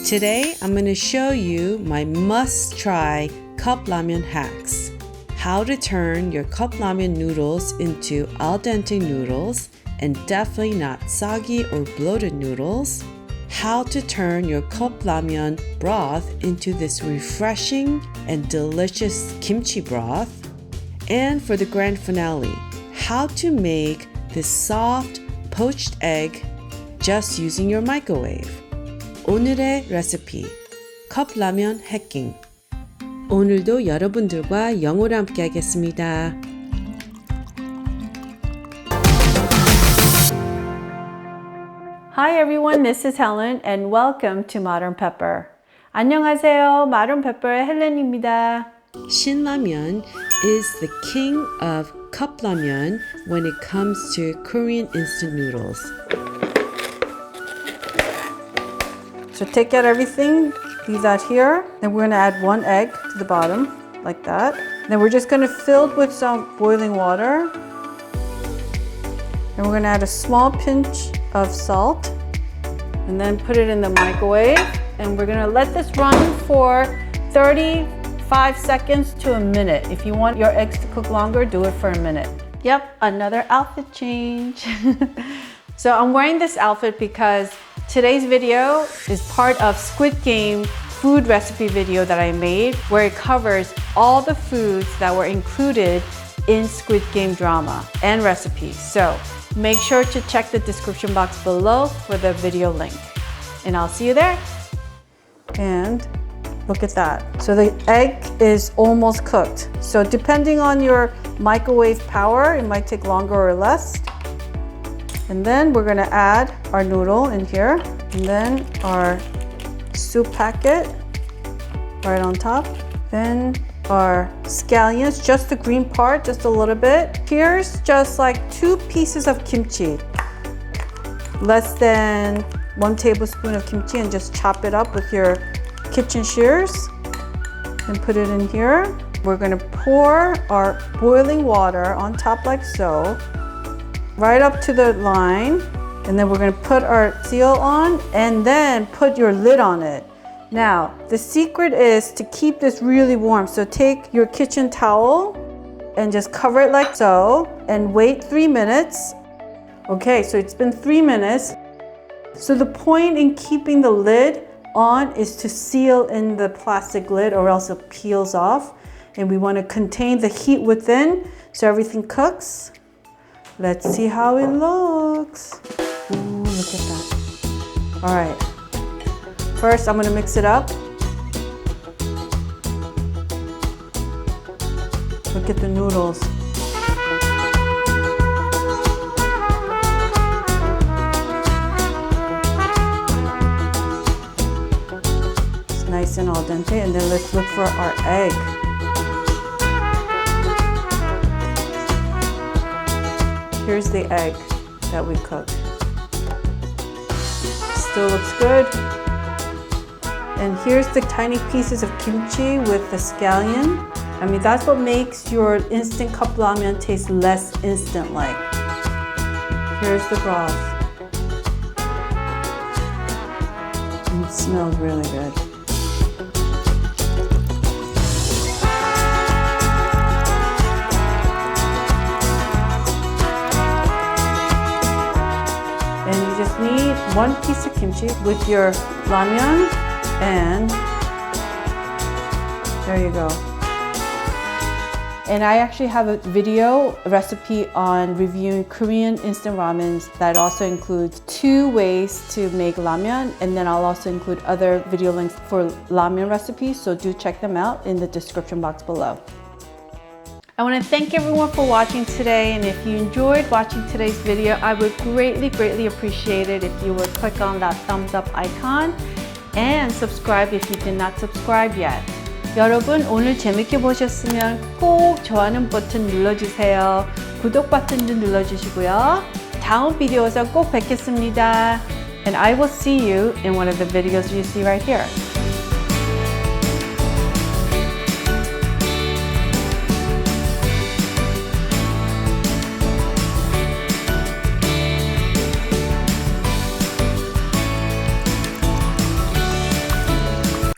Today, I'm going to show you my must-try cup ramen hacks. How to turn your cup ramen noodles into al dente noodles and definitely not soggy or bloated noodles. How to turn your cup ramen broth into this refreshing and delicious kimchi broth. And for the grand finale, how to make this soft poached egg just using your microwave. 오늘의 레시피, 컵라면 해킹. 오늘도 여러분들과 영어로 함께 하겠습니다. Hi everyone, this is Helen and welcome to Modern Pepper. 안녕하세요, Modern Pepper의 헬렌입니다. Shin Ramen is the king of cup ramen when it comes to Korean instant noodles. So take out everything, leave that here. Then we're going to add one egg to the bottom, like that. Then we're just going to fill it with some boiling water. And we're going to add a small pinch of salt. And then put it in the microwave. And we're going to let this run for 35 seconds to a minute. If you want your eggs to cook longer, do it for a minute. Yep, another outfit change. So I'm wearing this outfit because today's video is part of Squid Game food recipe video that I made, where it covers all the foods that were included in Squid Game drama and recipes. So make sure to check the description box below for the video link. And I'll see you there. And look at that. So the egg is almost cooked. So depending on your microwave power, it might take longer or less. And then we're gonna add our noodle in here, and then our soup packet right on top. Then our scallions, just the green part, just a little bit. Here's just like 2 pieces of kimchi. Less than 1 tablespoon of kimchi, and just chop it up with your kitchen shears and put it in here. We're gonna pour our boiling water on top like so, right up to the line, and then we're going to put our seal on and then put your lid on it. Now, the secret is to keep this really warm. So take your kitchen towel and just cover it like so and wait 3 minutes. Okay, so it's been 3 minutes. So the point in keeping the lid on is to seal in the plastic lid or else it peels off. And we want to contain the heat within so everything cooks. Let's see how it looks. Ooh, look at that. All right. First, I'm gonna mix it up. Look at the noodles. It's nice and al dente. And then let's look for our egg. Here's the egg that we cooked. Still looks good. And here's the tiny pieces of kimchi with the scallion. I mean, that's what makes your instant cup ramen taste less instant-like. Here's the broth. And it smells really good. And you just need 1 piece of kimchi with your ramyun, and there you go. And I actually have a video recipe on reviewing Korean instant ramens that also includes 2 ways to make ramyun, and then I'll also include other video links for ramyun recipes, so do check them out in the description box below. I want to thank everyone for watching today, and if you enjoyed watching today's video, I would greatly appreciate it if you would click on that thumbs up icon and subscribe if you did not subscribe yet. 여러분, 오늘 재밌게 보셨으면 꼭 좋아하는 버튼 눌러주세요. 구독 버튼도 눌러주시고요. 다음 비디오에서 꼭 뵙겠습니다. And I will see you in one of the videos you see right here.